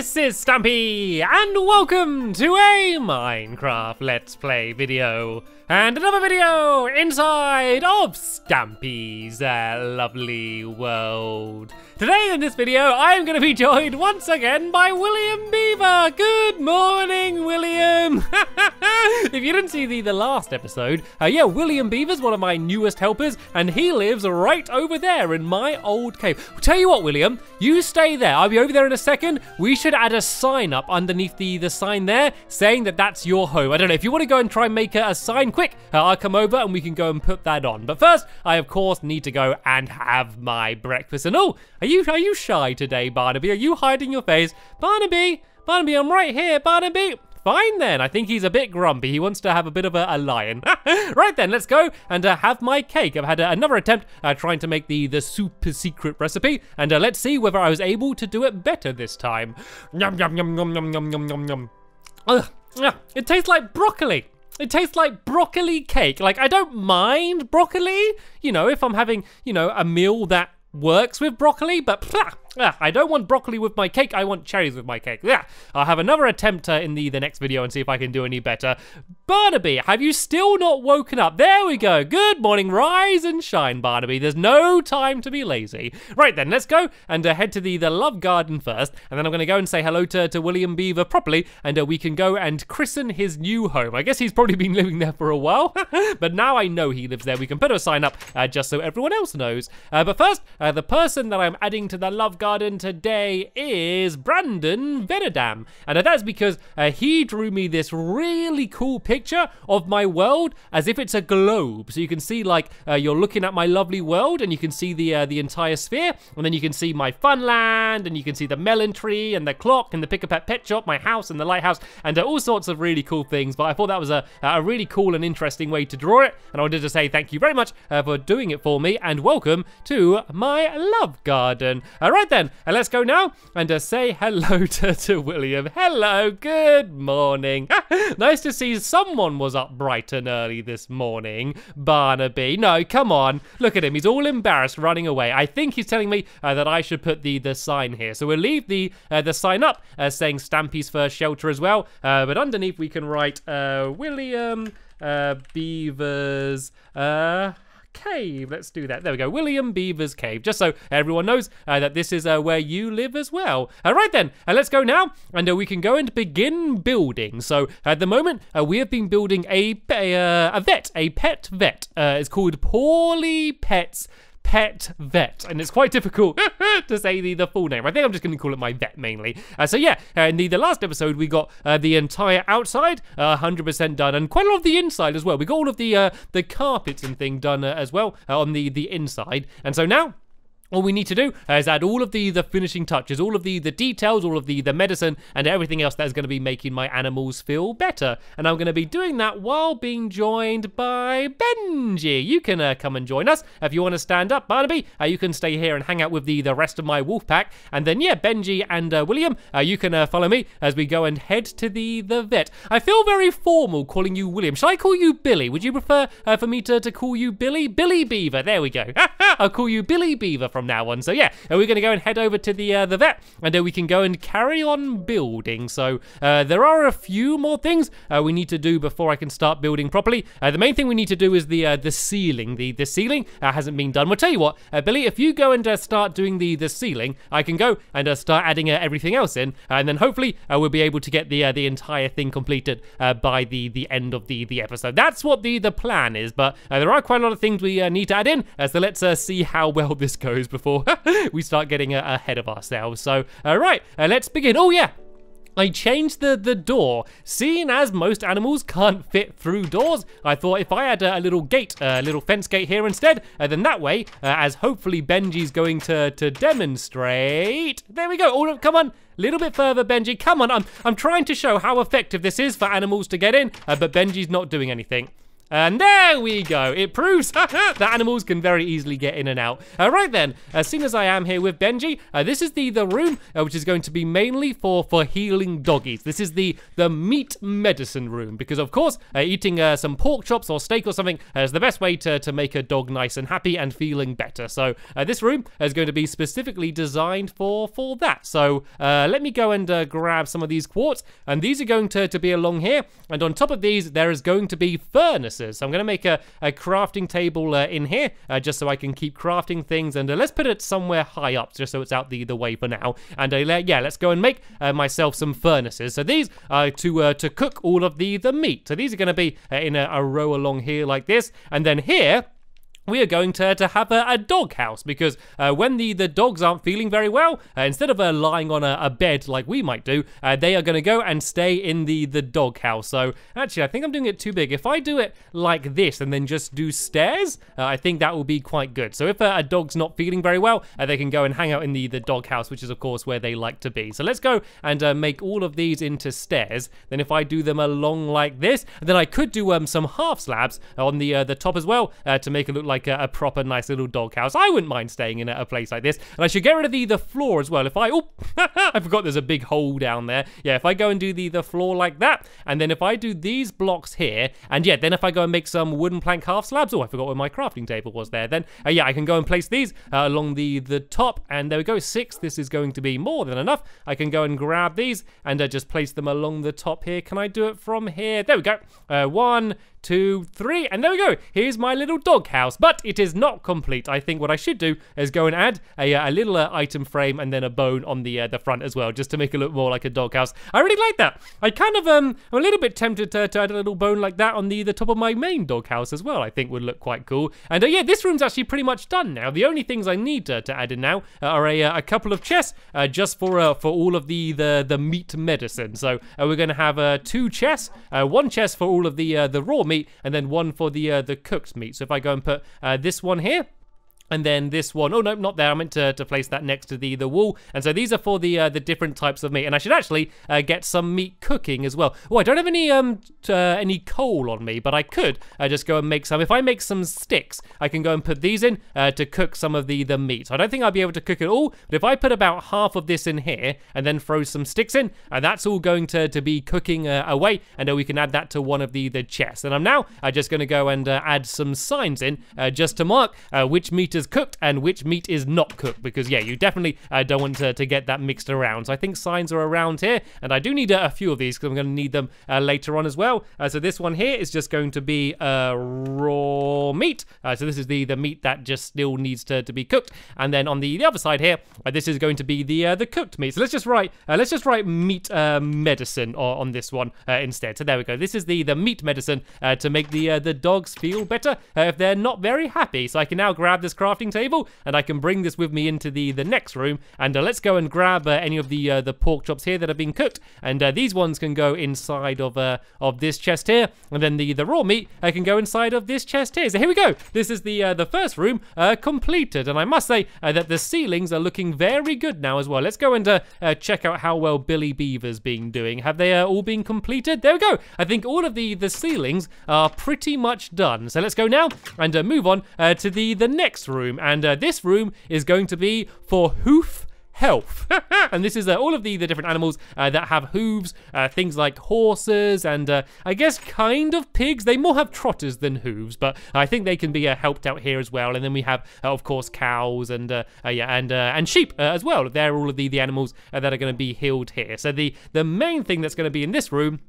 this is Stampy, and welcome to a Minecraft Let's Play video. And another video inside of Stampy's lovely world. Today in this video, I am going to be joined once again by William Beaver. Good morning, William. If you didn't see the last episode, yeah, William Beaver's one of my newest helpers, and he lives right over there in my old cave. I'll tell you what, William, you stay there. I'll be over there in a second. We should add a sign up underneath the sign there saying that that's your home. I don't know, if you want to go and try and make a sign quick, I'll come over and we can go and put that on. But first, I of course need to go and have my breakfast. And oh, are you shy today, Barnaby? Are you hiding your face? Barnaby, I'm right here, Barnaby. Fine then, I think he's a bit grumpy. He wants to have a bit of a lion. Right then, let's go and have my cake. I've had another attempt trying to make the super secret recipe, and let's see whether I was able to do it better this time. Yum, yum, yum, yum, yum, yum, yum, yum, yum. It tastes like broccoli. It tastes like broccoli cake. Like, I don't mind broccoli, you know, if I'm having, you know, a meal that works with broccoli, but I don't want broccoli with my cake. I want cherries with my cake. I'll have another attempt in the next video and see if I can do any better. Barnaby, have you still not woken up? There we go. Good morning. Rise and shine, Barnaby. There's no time to be lazy. Right then, let's go and head to the love garden first, and then I'm going to go and say hello to William Beaver properly, and we can go and christen his new home. I guess he's probably been living there for a while, but now I know he lives there. We can put a sign up just so everyone else knows. But first, the person that I'm adding to the love garden today is Brandon Venedam, and that's because he drew me this really cool picture of my world as if it's a globe. So you can see, like, you're looking at my lovely world, and you can see the entire sphere, and then you can see my fun land, and you can see the melon tree and the clock and the Pick-a-Pet pet shop, my house and the lighthouse, and all sorts of really cool things. But I thought that was a really cool and interesting way to draw it, and I wanted to say thank you very much for doing it for me, and welcome to my love garden. All right then, let's go now and say hello to William. Hello, good morning. Nice to see someone was up bright and early this morning. Barnaby, no, come on. Look at him, he's all embarrassed running away. I think he's telling me that I should put the sign here. So we'll leave the sign up saying Stampy's First Shelter as well. But underneath we can write William Beaver's cave. Let's do that. There we go. William Beaver's cave. Just so everyone knows that this is where you live as well. All right then, let's go now, and we can go and begin building. So at the moment, we have been building a pet vet. It's called Paulie Pet's Pet Vet, and it's quite difficult to say the full name. I think I'm just going to call it my vet mainly. So yeah, in the last episode we got the entire outside 100% done, and quite a lot of the inside as well. We got all of the carpets and thing done as well on the inside, and so now all we need to do is add all of the finishing touches, all of the details, all of the medicine, and everything else that is going to be making my animals feel better. And I'm going to be doing that while being joined by Benji. You can come and join us if you want to stand up, Barnaby. You can stay here and hang out with the rest of my wolf pack. And then, yeah, Benji and William, you can follow me as we go and head to the vet. I feel very formal calling you William. Shall I call you Billy? Would you prefer for me to call you Billy? Billy Beaver, there we go. I'll call you Billy Beaver from now on. So yeah, we're going to go and head over to the vet, and we can go and carry on building. So there are a few more things we need to do before I can start building properly. The main thing we need to do is the ceiling. The ceiling hasn't been done. We'll tell you what, Billy, if you go and start doing the ceiling, I can go and start adding everything else in, and then hopefully we'll be able to get the entire thing completed by the end of the episode. That's what the plan is, but there are quite a lot of things we need to add in, so let's see how well this goes before we start getting ahead of ourselves. So, right, let's begin. Oh yeah, I changed the door. Seeing as most animals can't fit through doors, I thought if I had a little gate, a little fence gate here instead, then that way, as hopefully Benji's going to demonstrate. There we go. Oh, come on. A little bit further, Benji. Come on. I'm trying to show how effective this is for animals to get in, but Benji's not doing anything. And there we go. It proves that animals can very easily get in and out. Right then, as soon as I am here with Benji, this is the room which is going to be mainly for healing doggies. This is the meat medicine room because, of course, eating some pork chops or steak or something is the best way to make a dog nice and happy and feeling better. So this room is going to be specifically designed for that. So let me go and grab some of these quartz, and these are going to be along here, and on top of these there is going to be furnaces. So I'm going to make a crafting table in here just so I can keep crafting things, and let's put it somewhere high up just so it's out the way for now. And yeah, let's go and make myself some furnaces. So these are to cook all of the meat. So these are going to be in a row along here like this, and then here we are going to have a dog house because when the dogs aren't feeling very well, instead of lying on a bed like we might do, they are going to go and stay in the dog house. So actually, I think I'm doing it too big. If I do it like this and then just do stairs, I think that will be quite good. So if a dog's not feeling very well, they can go and hang out in the dog house, which is of course where they like to be. So let's go and make all of these into stairs. Then if I do them along like this, then I could do some half slabs on the top as well to make it look like a proper nice little doghouse. I wouldn't mind staying in a place like this. And I should get rid of the floor as well. If I I forgot there's a big hole down there. Yeah, if I go and do the floor like that, and then if I do these blocks here, and yeah, then if I go and make some wooden plank half slabs, I forgot where my crafting table was there then. Yeah, I can go and place these along the top, and there we go, 6. This is going to be more than enough. I can go and grab these and just place them along the top here. Can I do it from here? There we go. 1, 2, 3, and there we go. Here's my little dog house, but it is not complete. I think what I should do is go and add a little item frame and then a bone on the front as well, just to make it look more like a dog house. I really like that. I kind of I'm a little bit tempted to add a little bone like that on the top of my main dog house as well. I think would look quite cool. And yeah, this room's actually pretty much done now. The only things I need to add in now are a couple of chests just for all of the meat medicine. So we're going to have 2 chests, 1 chest for all of the raw meat, and then 1 for the cooked meat. So if I go and put this one here, and then this one, oh no, not there. I meant to place that next to the wall. And so these are for the different types of meat. And I should actually get some meat cooking as well. Oh, I don't have any coal on me, but I could just go and make some. If I make some sticks, I can go and put these in to cook some of the meat. So I don't think I'll be able to cook it all, but if I put about half of this in here and then throw some sticks in, that's all going to be cooking away, and we can add that to one of the chests. And I'm now just going to go and add some signs in just to mark which meat is cooked and which meat is not cooked, because yeah, you definitely don't want to get that mixed around. So I think signs are around here, and I do need a few of these because I'm going to need them later on as well. So this one here is just going to be raw meat. So this is the meat that just still needs to be cooked, and then on the other side here, this is going to be the cooked meat. So let's just write meat medicine on this one instead. So there we go. This is the meat medicine to make the dogs feel better if they're not very happy. So I can now grab this crafting table, and I can bring this with me into the next room, and let's go and grab any of the pork chops here that have been cooked, and these ones can go inside of this chest here, and then the raw meat can go inside of this chest here. So here we go. This is the first room completed, and I must say that the ceilings are looking very good now as well. Let's go and check out how well Billy Beaver's been doing. Have they all been completed? There we go. I think all of the ceilings are pretty much done. So let's go now and move on to the next room, and this room is going to be for hoof health. And this is all of the different animals that have hooves, things like horses and I guess kind of pigs. They more have trotters than hooves, but I think they can be helped out here as well. And then we have of course cows and sheep as well. They're all of the animals that are going to be healed here. So the main thing that's going to be in this room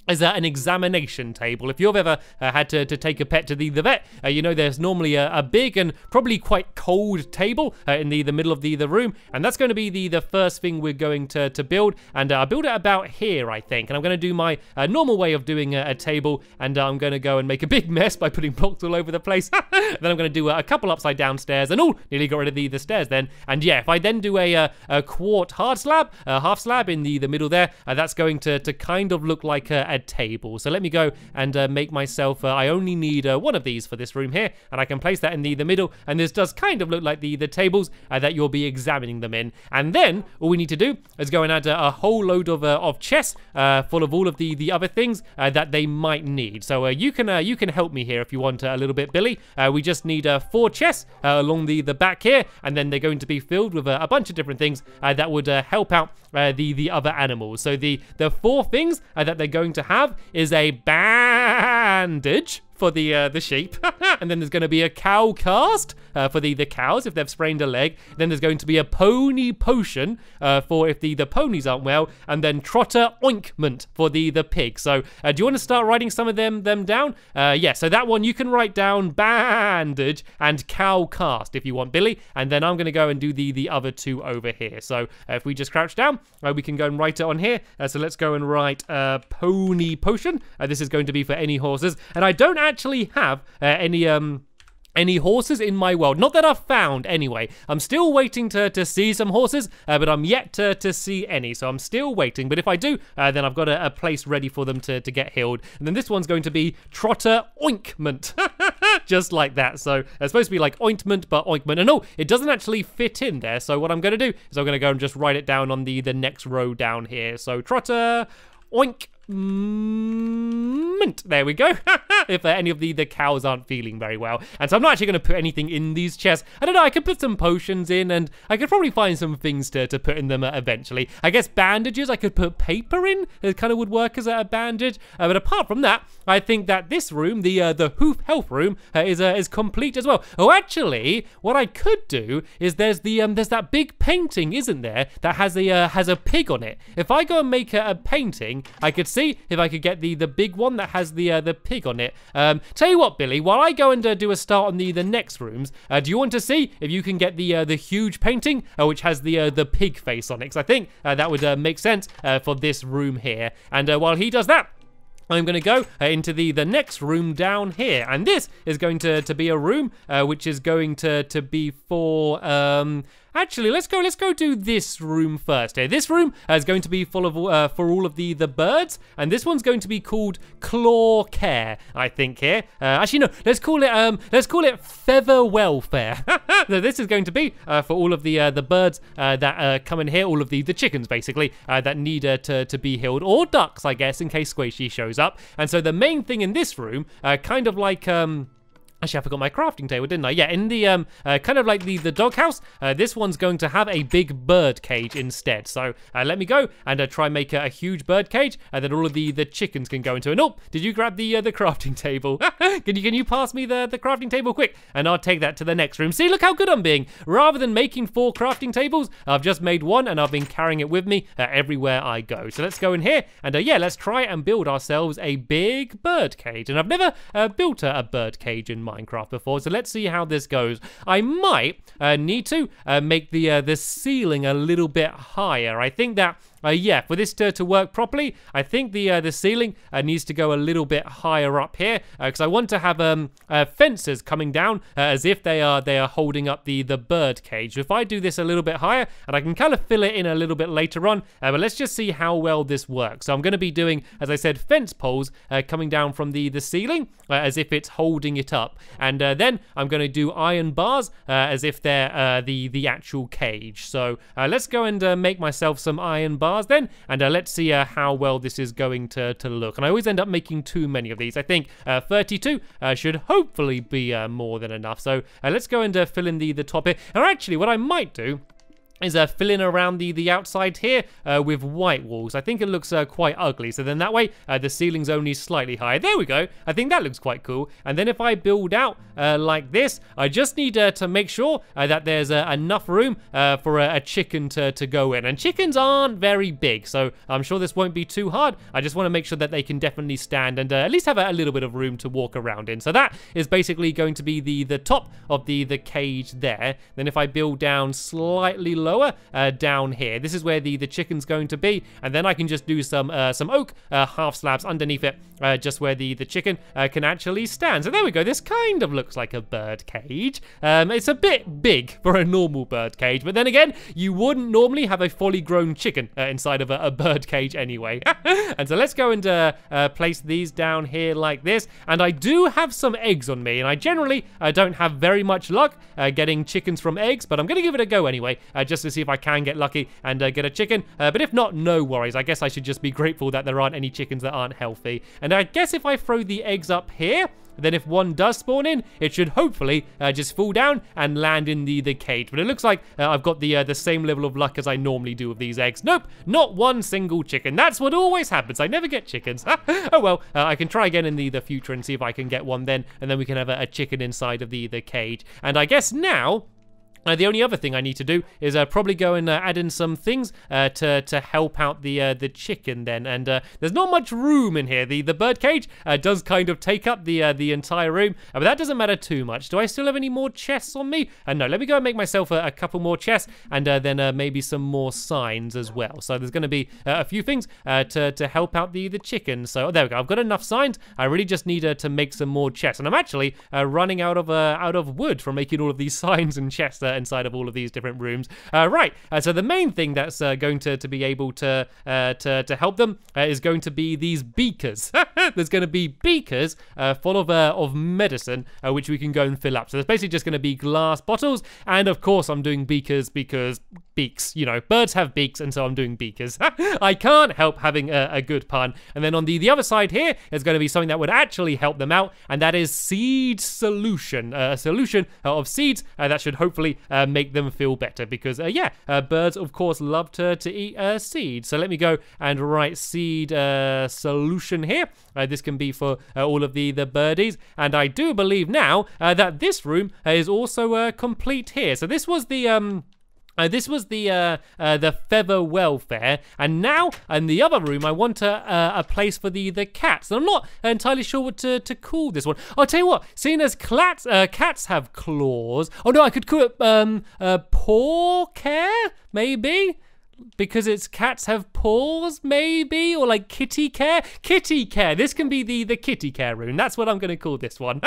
is an examination table. If you've ever had to take a pet to the vet, you know there's normally a big and probably quite cold table in the middle of the room, and that's going to be the first thing we're going to build. And I'll build it about here, I think, and I'm going to do my normal way of doing a table, and I'm going to go and make a big mess by putting blocks all over the place. Then I'm going to do a couple upside down stairs, and nearly got rid of the stairs then. And yeah, if I then do a quart hard slab, half slab in the middle there, that's going to kind of look like a a table. So let me go and make myself, I only need one of these for this room here, and I can place that in the middle, and this does kind of look like the tables that you'll be examining them in. And then all we need to do is go and add a whole load of chests full of all of the other things that they might need. So you can help me here if you want a little bit, Billy. We just need 4 chests along the back here, and then they're going to be filled with a bunch of different things that would help out the other animals. So the 4 things that they're going to have is a bandage for the sheep, and then there's going to be a cow cast for the cows if they've sprained a leg. Then there's going to be a pony potion for if the ponies aren't well, and then trotter ointment for the pig. So do you want to start writing some of them down? Yeah, so that one you can write down bandage and cow cast if you want, Billy, and then I'm going to go and do the other 2 over here. So if we just crouch down, we can go and write it on here. So let's go and write pony potion. This is going to be for any horses, and I don't actually have any horses in my world. Not that I've found, anyway. I'm still waiting to see some horses, but I'm yet to see any, so I'm still waiting. But if I do, then I've got a place ready for them to get healed. And then this one's going to be trotter ointment. Just like that. So it's supposed to be like ointment, but ointment. And no, it doesn't actually fit in there. So what I'm going to do is I'm going to go and just write it down on the next row down here. So trotter oink. There we go. If any of the cows aren't feeling very well. And so I'm not actually going to put anything in these chests. I don't know, I could put some potions in, and I could probably find some things to put in them eventually. I guess bandages, I could put paper in. It kind of would work as a bandage. But apart from that, I think that this room, the hoof health room, is complete as well. Oh, actually, what I could do is there's that big painting, isn't there, that has a pig on it. If I go and make a painting, I could see if I could get the big one that has the pig on it. Tell you what, Billy, while I go and do a start on the next rooms, do you want to see if you can get the huge painting which has the pig face on it? Because I think that would make sense for this room here. And while he does that, I'm going to go into the next room down here, and this is going to be a room which is going to be for actually, let's go do this room first here. This room is going to be full of for all of the birds, and this one's going to be called Claw Care, I think here. Actually, no, let's call it Feather Welfare. So this is going to be for all of the birds that come in here, all of the chickens basically that need to be healed, or ducks, I guess, in case Squishy shows up. And so the main thing in this room, kind of like actually, I forgot my crafting table, didn't I? Yeah, in the kind of like the doghouse, this one's going to have a big bird cage instead. So let me go and try and make a huge bird cage that all of the chickens can go into. And oh, did you grab the crafting table? Can you pass me the crafting table quick? And I'll take that to the next room. See, look how good I'm being. Rather than making 4 crafting tables, I've just made 1, and I've been carrying it with me everywhere I go. So let's go in here, and yeah, let's try and build ourselves a big bird cage. And I've never built a bird cage in Minecraft before, so let's see how this goes. I might need to make the ceiling a little bit higher. I think that yeah, for this to work properly, I think the ceiling needs to go a little bit higher up here, because I want to have fences coming down as if they are holding up the bird cage. So if I do this a little bit higher, and I can kind of fill it in a little bit later on, but let's just see how well this works. So I'm going to be doing, as I said, fence poles coming down from the ceiling as if it's holding it up, and then I'm going to do iron bars as if they're the actual cage. So let's go and make myself some iron bars then, and let's see how well this is going to look. And I always end up making too many of these. I think 32 should hopefully be more than enough. So let's go and fill in the top here. And actually, what I might do is fill in around the outside here with white walls. I think it looks quite ugly. So then that way, the ceiling's only slightly higher. There we go. I think that looks quite cool. And then if I build out like this, I just need to make sure that there's enough room for a chicken to go in. And chickens aren't very big, so I'm sure this won't be too hard. I just want to make sure that they can definitely stand and at least have a little bit of room to walk around in. So that is basically going to be the top of the cage there. Then if I build down slightly lower, lower down here. This is where the chicken's going to be, and then I can just do some oak half slabs underneath it, just where the chicken can actually stand. So there we go. This kind of looks like a bird cage. It's a bit big for a normal bird cage, but then again, you wouldn't normally have a fully grown chicken inside of a bird cage anyway. And so let's go and place these down here like this. And I do have some eggs on me, and I generally don't have very much luck getting chickens from eggs, but I'm going to give it a go anyway, just to see if I can get lucky and get a chicken. But if not, no worries. I guess I should just be grateful that there aren't any chickens that aren't healthy. And I guess if I throw the eggs up here, then if one does spawn in, it should hopefully just fall down and land in the cage. But it looks like I've got the same level of luck as I normally do with these eggs. Nope, not one single chicken. That's what always happens. I never get chickens. Oh well, I can try again in the future and see if I can get one then, and then we can have a chicken inside of the cage. And I guess now, the only other thing I need to do is probably go and add in some things to help out the chicken then. And there's not much room in here. The bird cage does kind of take up the entire room, but that doesn't matter too much. Do I still have any more chests on me? No, let me go and make myself a couple more chests, and then maybe some more signs as well. So there's going to be a few things to help out the chicken. So there we go. I've got enough signs. I really just need to make some more chests, and I'm actually running out of wood from making all of these signs and chests inside of all of these different rooms. Right, so the main thing that's going to be able to help them is going to be these beakers. There's going to be beakers full of medicine, which we can go and fill up. So there's basically just going to be glass bottles, and of course I'm doing beakers because beaks, you know, birds have beaks, and so I'm doing beakers. I can't help having a good pun. And then on the other side here is going to be something that would actually help them out, and that is seed solution. A solution of seeds that should hopefully make them feel better, because birds of course love to eat seeds. So let me go and write seed solution here. This can be for all of the birdies, and I do believe now that this room is also complete here. So this was the feather welfare, and now in the other room I want a place for the cats. And I'm not entirely sure what to call this one. I'll tell you what, seeing as cats have claws, oh no, I could call it paw care, maybe? Because it's cats have paws, maybe? Or like kitty care? Kitty care. This can be the kitty care room. That's what I'm going to call this one.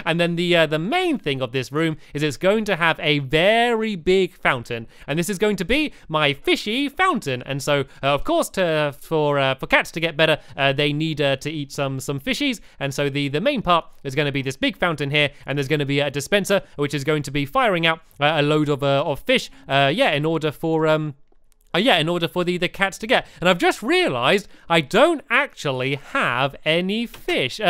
And then the main thing of this room is it's going to have a very big fountain. And this is going to be my fishy fountain. And so, of course, for cats to get better, they need to eat some fishies. And so the main part is going to be this big fountain here. And there's going to be a dispenser, which is going to be firing out a load of fish. In order for the cats to get. And I've just realized I don't actually have any fish.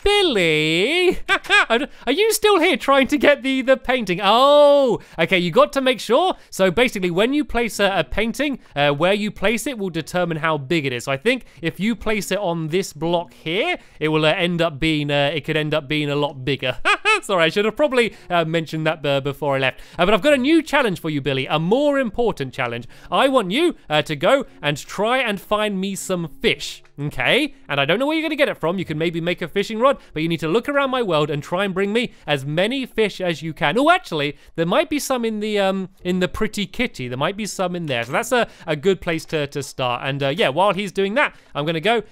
Billy, are you still here trying to get the painting? Oh, okay, you got to make sure. So basically, when you place a painting, where you place it will determine how big it is. So I think if you place it on this block here, it will end up being, it could end up being a lot bigger. Sorry, I should have probably mentioned that before I left. But I've got a new challenge for you, Billy, a more important challenge. I want you to go and try and find me some fish, okay? And I don't know where you're going to get it from. You can maybe make a fishing rod, but you need to look around my world and try and bring me as many fish as you can. Oh, actually, there might be some in the Pretty Kitty. There might be some in there. So that's a good place to start. And while he's doing that, I'm going to go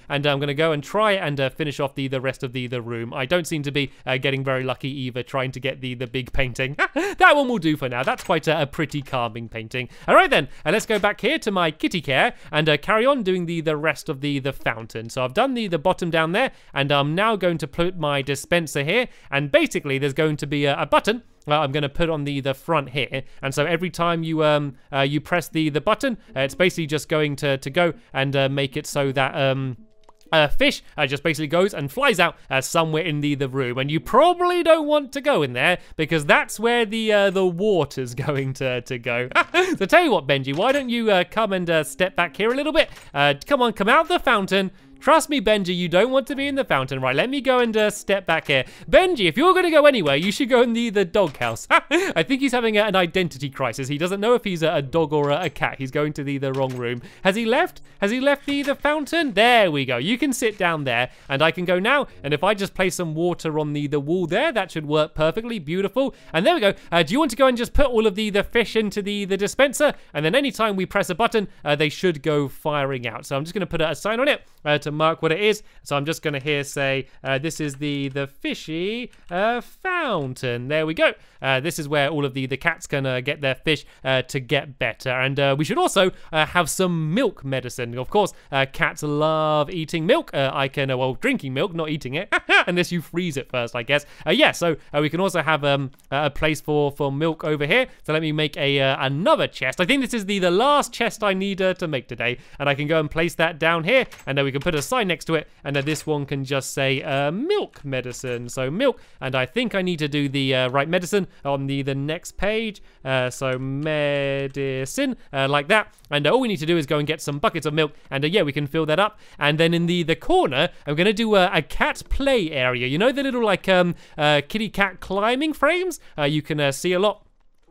and try and finish off the rest of the room. I don't seem to be getting very lucky either trying to get the big painting. That one will do for now. That's quite a pretty calming painting. All right then, let's go back here to my kitty care and carry on doing the rest of the fountain. So I've done the bottom down there, and I'm now going to put my dispenser here, and basically there's going to be a button I'm going to put on the front here, and so every time you press the button, it's basically just going to go and make it so that fish just basically goes and flies out somewhere in the room, and you probably don't want to go in there because that's where the water's going to go. So tell you what, Benji, why don't you come and step back here a little bit? Come on, come out the fountain. Trust me, Benji, you don't want to be in the fountain. Right, let me go and step back here. Benji, if you're going to go anywhere, you should go in the doghouse. I think he's having an identity crisis. He doesn't know if he's a dog or a cat. He's going to the wrong room. Has he left? Has he left the fountain? There we go. You can sit down there, and I can go now. And if I just place some water on the wall there, that should work perfectly. Beautiful. And there we go. Do you want to go and just put all of the fish into the dispenser? And then anytime we press a button, they should go firing out. So I'm just going to put a sign on it to mark what it is. So I'm just going to here say, this is the fishy fountain. There we go. This is where all of the cats can get their fish to get better. And we should also have some milk medicine. Of course, cats love eating milk. I can, well, drinking milk, not eating it, unless you freeze it first, I guess. Yeah, so we can also have a place for milk over here. So let me make another chest. I think this is the last chest I need to make today. And I can go and place that down here. And then we can put a sign next to it. And this one can just say milk medicine. So milk. And I think I need to do the right medicine on the next page. So medicine, like that. And all we need to do is go and get some buckets of milk. And yeah, we can fill that up. And then in the corner, I'm going to do a cat play area. You know the little like kitty cat climbing frames? You can see a lot.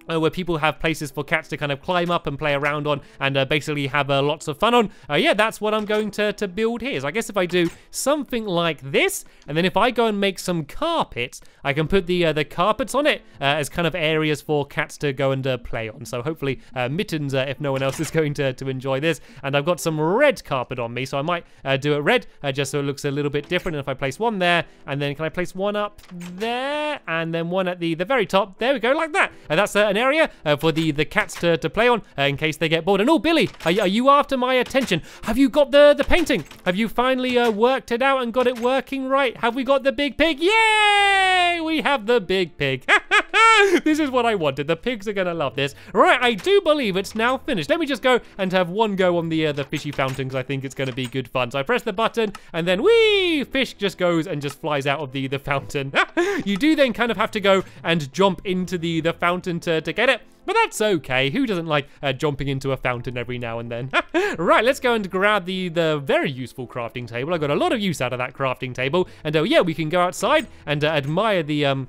Where people have places for cats to kind of climb up and play around on and basically have lots of fun on. Yeah, that's what I'm going to build here. So I guess if I do something like this, and then if I go and make some carpets, I can put the carpets on it as kind of areas for cats to go and play on. So hopefully Mittens, if no one else is going to enjoy this. And I've got some red carpet on me, so I might do it red just so it looks a little bit different. And if I place one there, and then can I place one up there, and then one at the very top? There we go, like that. And that's an area for the cats to play on in case they get bored. And oh, Billy, are you after my attention? Have you got the painting? Have you finally worked it out and got it working right? Have we got the big pig? Yay! We have the big pig. This is what I wanted. The pigs are gonna love this. Right, I do believe it's now finished. Let me just go and have one go on the fishy fountain because I think it's gonna be good fun. So I press the button and then whee! Fish just goes and just flies out of the fountain. You do then kind of have to go and jump into the fountain to get it. But that's okay. Who doesn't like jumping into a fountain every now and then? Right, let's go and grab the very useful crafting table. I got a lot of use out of that crafting table. And yeah, we can go outside and admire the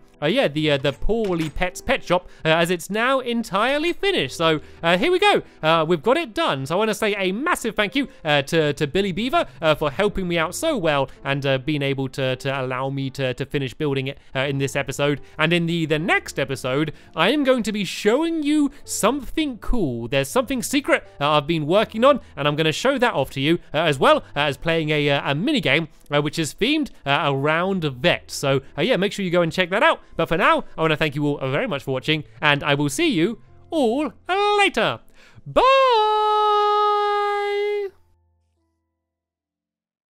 Poorly Pets pet shop as it's now entirely finished. So here we go. We've got it done. So I want to say a massive thank you to Billy Beaver for helping me out so well and being able to allow me to finish building it in this episode. And in the next episode, I am going to be showing you something cool. There's something secret I've been working on, and I'm going to show that off to you as well as playing a mini game which is themed around vet. So yeah, make sure you go and check that out. But for now, I want to thank you all very much for watching, and I will see you all later. Bye!